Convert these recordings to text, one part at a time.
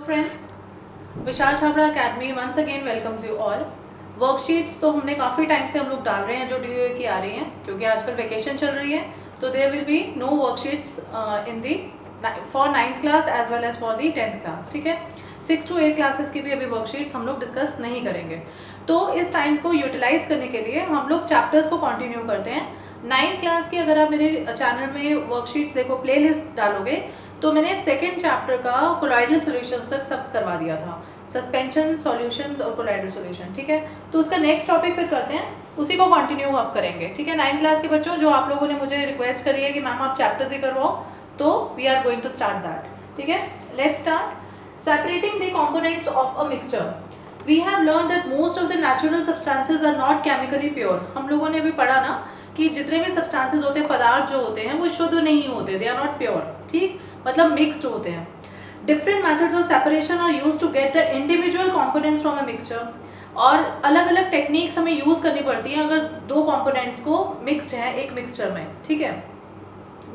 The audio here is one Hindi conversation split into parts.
Friends, Vishal Chhabra academy once again welcomes you all. Worksheets तो हमने काफ़ी टाइम से हम लोग डाल रहे हैं जो DOA की आ रही हैं, क्योंकि आजकल वेकेशन चल रही है, तो there will be no worksheets in the for 9th class as well as for the 10th class. ठीक है, 6 to 8 क्लासेस की भी अभी वर्कशीट्स हम लोग डिस्कस नहीं करेंगे। तो इस टाइम को यूटिलाइज करने के लिए हम लोग चैप्टर्स को कंटिन्यू करते हैं। 9th क्लास की अगर आप मेरे चैनल में वर्कशीट्स देखो, प्लेलिस्ट डालोगे, तो मैंने सेकेंड चैप्टर का कोलॉइडल सॉल्यूशंस तक सब करवा दिया था, सस्पेंशन सॉल्यूशंस और कोलॉइडल सॉल्यूशन। ठीक है, तो उसका नेक्स्ट टॉपिक फिर करते हैं, उसी को कंटिन्यू आप करेंगे। ठीक है, 9th क्लास के बच्चों, जो आप लोगों ने मुझे रिक्वेस्ट करी है कि मैम आप चैप्टर्स ही करवाओ, तो we are going to start that. ठीक है, let's start. Separating the components of a mixture. We have learned that most of the natural substances are not chemically pure. हम लोगों ने भी पढ़ा ना कि जितने भी substances होते हैं, पदार्थ जो होते हैं, वो शुद्ध नहीं होते, they are not pure. ठीक, मतलब mixed होते हैं। Different methods of separation are used to get the individual components from a mixture. और अलग अलग टेक्निक्स हमें यूज़ करनी पड़ती है अगर दो components को mixed है एक mixture में। ठीक है,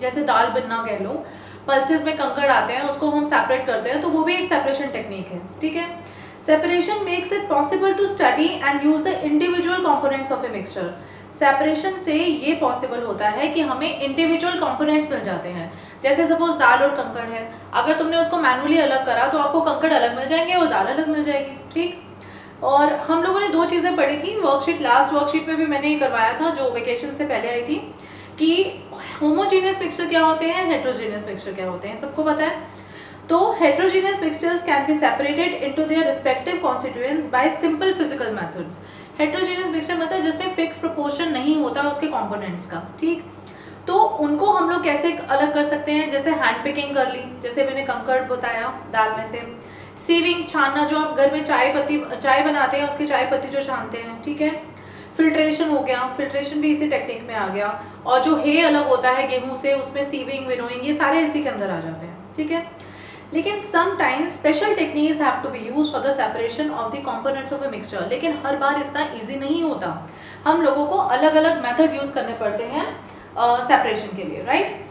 जैसे दाल बनना कह लो, पल्सेस में कंकड़ आते हैं, उसको हम सेपरेट करते हैं, तो वो भी एक सेपरेशन टेक्निक है। ठीक है, separation makes it possible to study and use the individual components of a mixture. Separation से ये पॉसिबल होता है कि हमें इंडिविजुअल कंपोनेंट्स मिल जाते हैं। जैसे सपोज दाल और कंकड़ है, अगर तुमने उसको मैनुअली अलग करा तो आपको कंकड़ अलग मिल जाएंगे और दाल अलग मिल जाएगी। ठीक, और हम लोगों ने दो चीज़ें पढ़ी थी वर्कशीट, लास्ट वर्कशीट में भी मैंने ये करवाया था जो वेकेशन से पहले आई थी, कि होमोजीनियस मिक्सचर क्या होते हैं, हेट्रोजीनियस मिक्सचर क्या होते हैं, सबको पता है। तो heterogeneous mixtures can be separated into their respective constituents bye simple physical methods. Heterogeneous mixture मतलब जिसमें फिक्स प्रोपोर्शन नहीं होता उसके कंपोनेंट्स का। ठीक, तो उनको हम लोग कैसे अलग कर सकते हैं, जैसे हैंड पिकिंग कर ली, जैसे मैंने कंकड़ बताया दाल में से, सीविंग छानना, जो आप घर में चाय बनाते हैं उसकी चाय पत्ती जो छानते हैं। ठीक है, फिल्ट्रेशन हो गया, फिल्ट्रेशन भी इसी टेक्निक में आ गया, और जो हे अलग होता है गेहूं से, उसमें सीविंग, विनोइंग, ये सारे इसी के अंदर आ जाते हैं। ठीक है, लेकिन sometimes special techniques have to be used for the separation of the components of a mixture, लेकिन हर बार इतना इजी नहीं होता, हम लोगों को अलग अलग मेथड यूज करने पड़ते हैं सेपरेशन के लिए, राइट।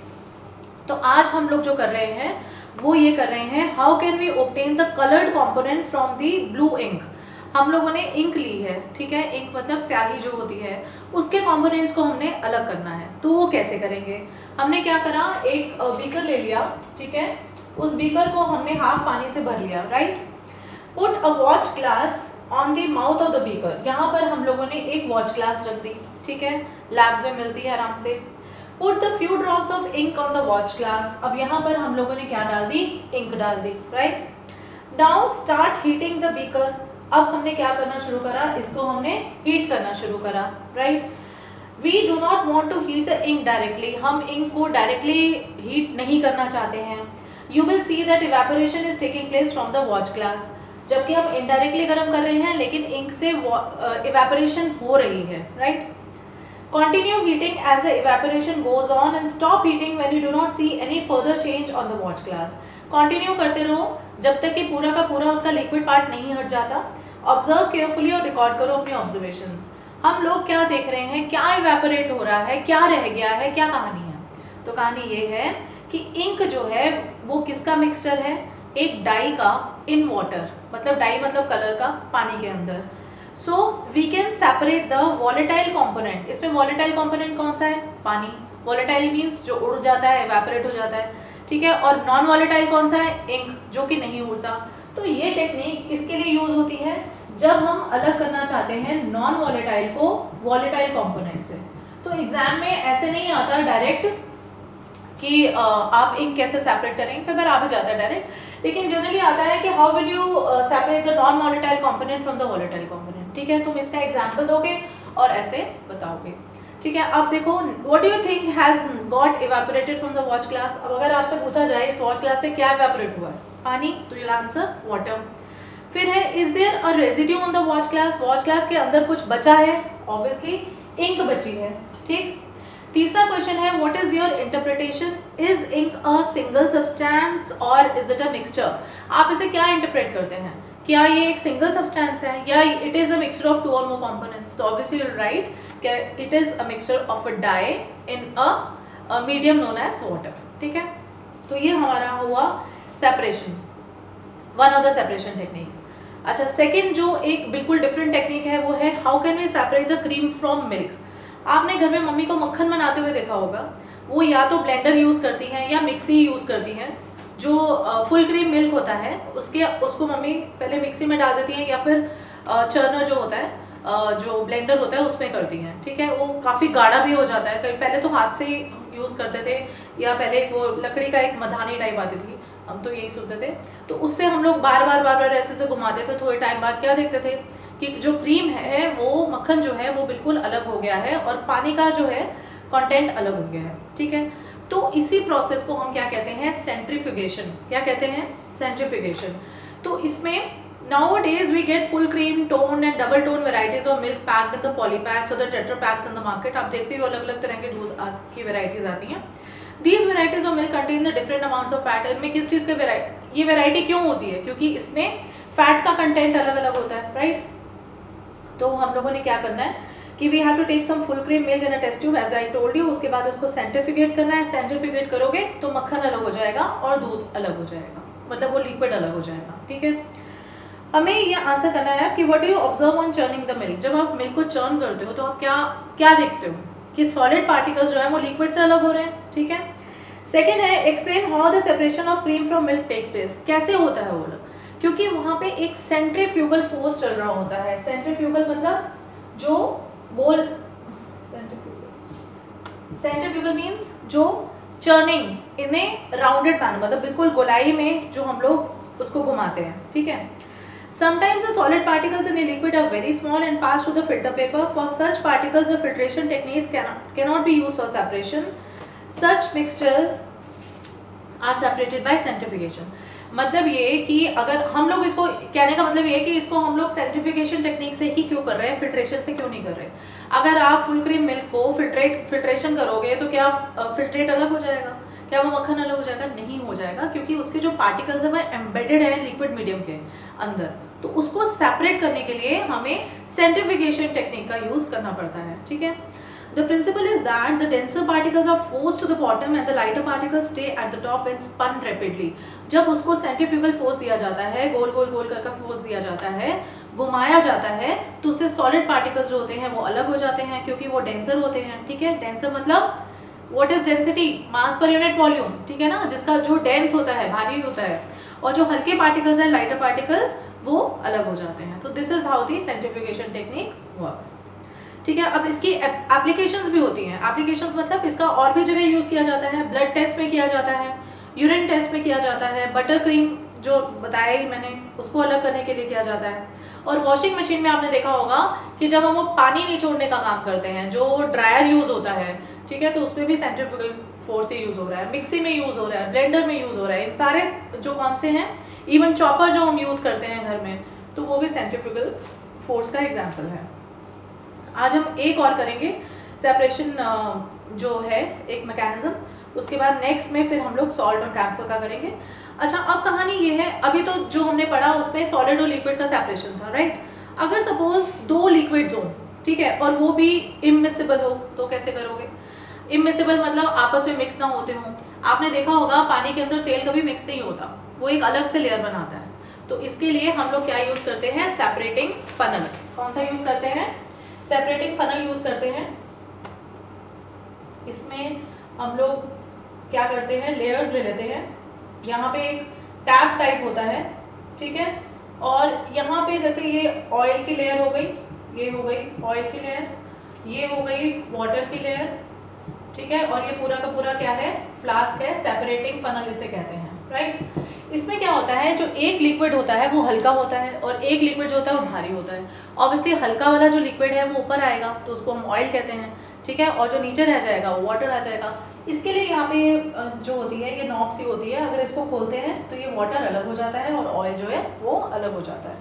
तो आज हम लोग जो कर रहे हैं वो ये कर रहे हैं, how can we obtain the coloured component from the blue ink. हम लोगों ने इंक ली है, ठीक है, इंक मतलब स्याही जो होती है, उसके कंपोनेंट्स को हमने अलग करना है। तो वो कैसे करेंगे, हमने क्या करा, एक बीकर ले लिया, ठीक है, उस बीकर को हमने हाफ पानी से भर लिया, right. Put a watch glass on the mouth of the beaker, यहाँ पर हम लोगों ने एक वॉच ग्लास रख दी, ठीक है, लैब्स में मिलती है आराम से। Put the few drops of ink on the watch glass, अब यहाँ पर हम लोगों ने क्या डाल दी, इंक डाल दी, right. Now start heating the beaker, अब हमने क्या करना शुरू करा, इसको हमने हीट करना शुरू करा, right. We do not want to heat the ink directly, हम इंक को डायरेक्टली हीट नहीं करना चाहते हैं। You will see that evaporation is taking place from the watch glass, जबकि हम इनडायरेक्टली गर्म कर रहे हैं लेकिन इंक से इवेपोरेशन हो रही है, right. Continue heating as the evaporation goes on and stop heating when you do not see any further change on the watch glass. Continue करते रहो जब तक कि पूरा का पूरा उसका लिक्विड पार्ट नहीं हट जाता। Observe carefully और रिकॉर्ड करो अपनी ऑब्जर्वेशंस। हम लोग क्या देख रहे हैं, क्या इवेपोरेट हो रहा है, क्या रह गया है, क्या कहानी है। तो कहानी ये है कि इंक जो है वो किसका मिक्सचर है, एक डाई का इन वाटर, मतलब डाई मतलब कलर का पानी के अंदर। So we can separate the volatile component, इसमें वॉलेटाइल कॉम्पोनेंट कौन सा है, पानी। वॉलेटाइल मीन्स जो उड़ जाता है, इवेपोरेट हो जाता है, ठीक है, और नॉन वॉलेटाइल कौन सा है, इंक, जो कि नहीं उड़ता। तो ये टेक्निक किसके लिए यूज होती है, जब हम अलग करना चाहते हैं नॉन वॉलेटाइल को वॉलेटाइल कॉम्पोनेंट से। तो एग्जाम में ऐसे नहीं आता डायरेक्ट कि आप इंक कैसे सेपरेट करेंगे, कई बार आ भी जाता है डायरेक्ट, लेकिन जनरली आता है कि how will you separate the non volatile component from the volatile component. ठीक है, तुम इसका एग्जाम्पल दोगे और ऐसे बताओगे। ठीक है, अब देखो, what do you think has got evaporated from the watch glass. अब अगर आपसे पूछा जाए इस वॉच ग्लास से क्या इवेपोरेट हुआ है, पानी, तो यू विल आंसर वाटर। फिर है, is there a residue on the watch glass, watch glass के अंदर कुछ बचा है, ऑब्वियसली इंक बची है, ठीक। तीसरा क्वेश्चन है, what is your interpretation, is ink a single substance और इज इट अ मिक्सचर। आप इसे क्या इंटरप्रेट करते हैं, क्या ये एक सिंगल सब्सटेंस है या it is a mixture of 2 और more कंपोनेंट्स। तो ऑब्वियसली यू विल राइट कि it is a mixture of a dye in a medium known as water. ठीक है, तो ये हमारा हुआ separation. One of the separation techniques. अच्छा, सेकंड जो एक बिल्कुल डिफरेंट टेक्निक है वो है how can we separate the cream from milk. आपने घर में मम्मी को मक्खन बनाते हुए देखा होगा, वो या तो ब्लेंडर यूज़ करती हैं या मिक्सी यूज़ करती हैं। जो फुल क्रीम मिल्क होता है उसको मम्मी पहले मिक्सी में डाल देती हैं या फिर चर्नर जो होता है, जो ब्लेंडर होता है उसमें करती हैं, ठीक है। वो काफ़ी गाढ़ा भी हो जाता है, कभी पहले तो हाथ से ही यूज़ करते थे या पहले वो लकड़ी का एक मधानी टाइप आती थी, हम तो यही सुनते थे, तो उससे हम लोग बार बार ऐसे से घुमाते थे। थोड़े टाइम बाद क्या देखते थे कि जो क्रीम है वो मक्खन जो है वो बिल्कुल अलग हो गया है और पानी का जो है कंटेंट अलग हो गया है, ठीक है। तो इसी प्रोसेस को हम क्या कहते हैं, सेंट्रीफ्यूगेशन। क्या कहते हैं, सेंट्रीफ्यूगेशन। तो इसमें nowadays we get full cream tone and double tone varieties of milk packed in the poly packs or the tetra packs in the market। आप देखते हो अलग अलग तरह के दूध की वेराइटीज आती हैं। These varieties of milk contain the different amounts of fat। इनमें किस चीज़ का ये वेराइटी क्यों होती है, क्योंकि इसमें फैट का कंटेंट अलग अलग होता है, राइट। तो हम लोगों ने क्या करना है कि we have to take some full cream milk in a test tube as I told you. उसके बाद उसको सेंट्रीफ्यूगेट करना है। सेंट्रीफ्यूगेट करोगे तो मक्खन अलग हो जाएगा और दूध अलग हो जाएगा, मतलब वो लिक्विड अलग हो जाएगा, ठीक है। हमें ये आंसर करना है कि what do you observe on churning the milk. जब आप मिल्क को चर्न करते हो तो आप क्या देखते हो कि सॉलिड पार्टिकल्स जो है वो लिक्विड से अलग हो रहे हैं, ठीक है। सेकेंड है explain how the separation of cream from milk takes place. कैसे होता है वो, क्योंकि वहाँ पे एक सेंट्रीफ्यूगल फोर्स चल रहा होता है। सेंट्रीफ्यूगल मतलब जो गोल, सेंट्रीफ्यूगल मीन्स जो चर्निंग इन ए राउंडेड मैनर, मतलब बिल्कुल गोलाई में जो हम लोग उसको घुमाते हैं, ठीक है। Sometimes the solid particles in a liquid are very small and pass through the filter paper. For such particles, the filtration techniques cannot be used for separation. Such mixtures are separated by centrifugation। मतलब ये कि अगर हम लोग इसको, कहने का मतलब ये है कि इसको हम लोग सेंट्रीफ्यूगेशन टेक्निक से ही क्यों कर रहे हैं, फिल्ट्रेशन से क्यों नहीं कर रहे। अगर आप फुल क्रीम मिल्क को फिल्ट्रेशन करोगे तो क्या फिल्ट्रेट अलग हो जाएगा, क्या वो मक्खन अलग हो जाएगा? नहीं हो जाएगा, क्योंकि उसके जो पार्टिकल्स है वो एम्बेडेड है लिक्विड मीडियम के अंदर। तो उसको सेपरेट करने के लिए हमें सेंट्रीफ्यूगेशन टेक्निक का यूज करना पड़ता है, ठीक है। The principle is that the denser particles are forced to the bottom and the lighter particles stay at the top when spun rapidly। जब उसको सेंट्रीफ्यूगल फोर्स दिया जाता है, गोल गोल गोल करके फोर्स दिया जाता है, घुमाया जाता है, तो उससे सॉलिड पार्टिकल्स जो होते हैं वो अलग हो जाते हैं, क्योंकि वो डेंसर होते हैं, ठीक है। डेंसर मतलब what is density, mass per unit volume, ठीक है ना। जिसका जो डेंस होता है, भारी होता है, और जो हल्के पार्टिकल्स हैं, लाइटर पार्टिकल्स, वो अलग हो जाते हैं। तो this is how the centrifugation technique works, ठीक है। अब इसकी एप्लीकेशंस भी होती हैं। एप्लीकेशंस मतलब इसका और भी जगह यूज़ किया जाता है। ब्लड टेस्ट में किया जाता है, यूरिन टेस्ट में किया जाता है, बटर क्रीम जो बताया ही मैंने उसको अलग करने के लिए किया जाता है। और वॉशिंग मशीन में आपने देखा होगा कि जब हम वो पानी निचोड़ने का काम करते हैं, जो ड्रायर यूज़ होता है, ठीक है, तो उसमें भी सेंट्रीफ्यूगल फोर्स से यूज़ हो रहा है, मिक्सी में यूज़ हो रहा है, ब्लेंडर में यूज़ हो रहा है। इन सारे जो कौन से हैं, इवन चॉपर जो हम यूज़ करते हैं घर में, तो वो भी सेंट्रीफ्यूगल फोर्स का एग्जाम्पल है। आज हम एक और करेंगे सेपरेशन जो है एक मैकेनिज्म, उसके बाद नेक्स्ट में फिर हम लोग सॉल्ट और कैम्फर का करेंगे। अच्छा, अब कहानी ये है, अभी तो जो हमने पढ़ा उसमें सॉलिड और लिक्विड का सेपरेशन था, राइट। अगर सपोज दो लिक्विड्स हो, ठीक है, और वो भी इमिसिबल हो, तो कैसे करोगे? इमिसिबल मतलब आपस में मिक्स ना होते हों। आपने देखा होगा पानी के अंदर तेल कभी मिक्स नहीं होता, वो एक अलग से लेयर बनाता है। तो इसके लिए हम लोग क्या यूज़ करते हैं? Separating funnel. कौन सा यूज़ करते हैं? सेपरेटिंग फनल यूज़ करते हैं। इसमें हम लोग क्या करते हैं, लेयर्स ले लेते हैं। यहाँ पे एक टैप टाइप होता है, ठीक है, और यहाँ पे जैसे ये ऑयल की लेयर हो गई, ये हो गई ऑयल की लेयर, ये हो गई वाटर की लेयर, ठीक है, और ये पूरा का पूरा क्या है, फ्लास्क है। सेपरेटिंग फनल इसे कहते हैं, राइट। इसमें क्या होता है, जो एक लिक्विड होता है वो हल्का होता है और एक लिक्विड जो होता है वो भारी होता है। ऑब्वियसली हल्का वाला जो लिक्विड है वो ऊपर आएगा तो उसको हम ऑयल कहते हैं, ठीक है, और जो नीचे रह जाएगा वो वाटर आ जाएगा। इसके लिए यहाँ पे जो होती है ये नॉब सी होती है, अगर इसको खोलते हैं तो ये वाटर अलग हो जाता है और ऑयल जो है वो अलग हो जाता है,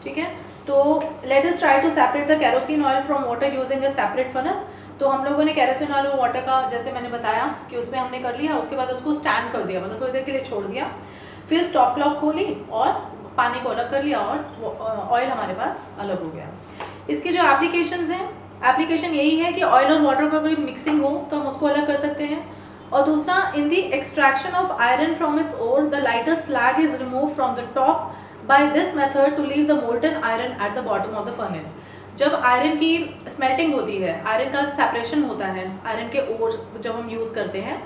ठीक है। तो let us try to separate the kerosene oil from water using a separate funnel. तो हम लोगों ने केरोसिन ऑयल और वाटर का, जैसे मैंने बताया कि उसमें हमने कर लिया, उसके बाद उसको स्टैंड कर दिया, मतलब थोड़ी देर के लिए छोड़ दिया, फिर स्टॉप क्लॉक खोली और पानी को अलग कर लिया और ऑयल हमारे पास अलग हो गया। इसकी जो एप्लीकेशंस हैं, एप्लीकेशन यही है कि ऑयल और वाटर का कोई मिक्सिंग हो तो हम उसको अलग कर सकते हैं। और दूसरा, in the extraction of iron from its ore the lighter slag is remove from the top by this method to leave the molten iron at the bottom of the furnace. जब आयरन की स्मेल्टिंग होती है, आयरन का सेपरेशन होता है, आयरन के ओर जब हम यूज़ करते हैं,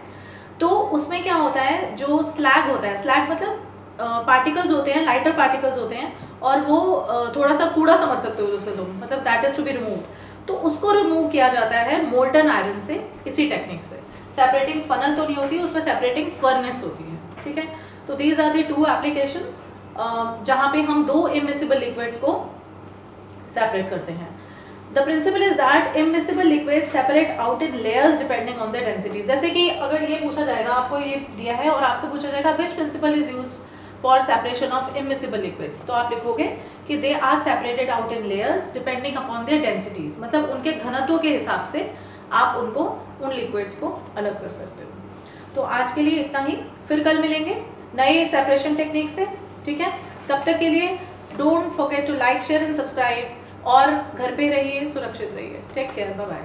तो उसमें क्या होता है, जो स्लैग होता है, स्लैग मतलब पार्टिकल्स होते हैं, लाइटर पार्टिकल्स होते हैं, और वो थोड़ा सा कूड़ा समझ सकते हो जिसे तुम, मतलब that is to be remove. तो उसको रिमूव किया जाता है मोल्टन आयरन से, इसी टेक्निक से। सेपरेटिंग फनल तो नहीं होती, उसमें सेपरेटिंग फर्नेस होती है, ठीक है। तो these are the two applications जहाँ पे हम दो इमिसिबल लिक्विड्स को सेपरेट करते हैं। The principle is that immiscible liquids separate out in layers depending on their densities। जैसे कि अगर ये पूछा जाएगा, आपको ये दिया है और आपसे पूछा जाएगा which principle is used for separation of immiscible liquids, तो आप लिखोगे कि they are separated out in layers depending upon their densities, मतलब उनके घनत्व के हिसाब से आप उनको, उन लिक्विड्स को अलग कर सकते हो। तो आज के लिए इतना ही, फिर कल मिलेंगे नए सेपरेशन टेक्निक से, ठीक है। तब तक के लिए don't forget to like, share and subscribe, और घर पे रहिए, सुरक्षित रहिए। Take care, bye bye.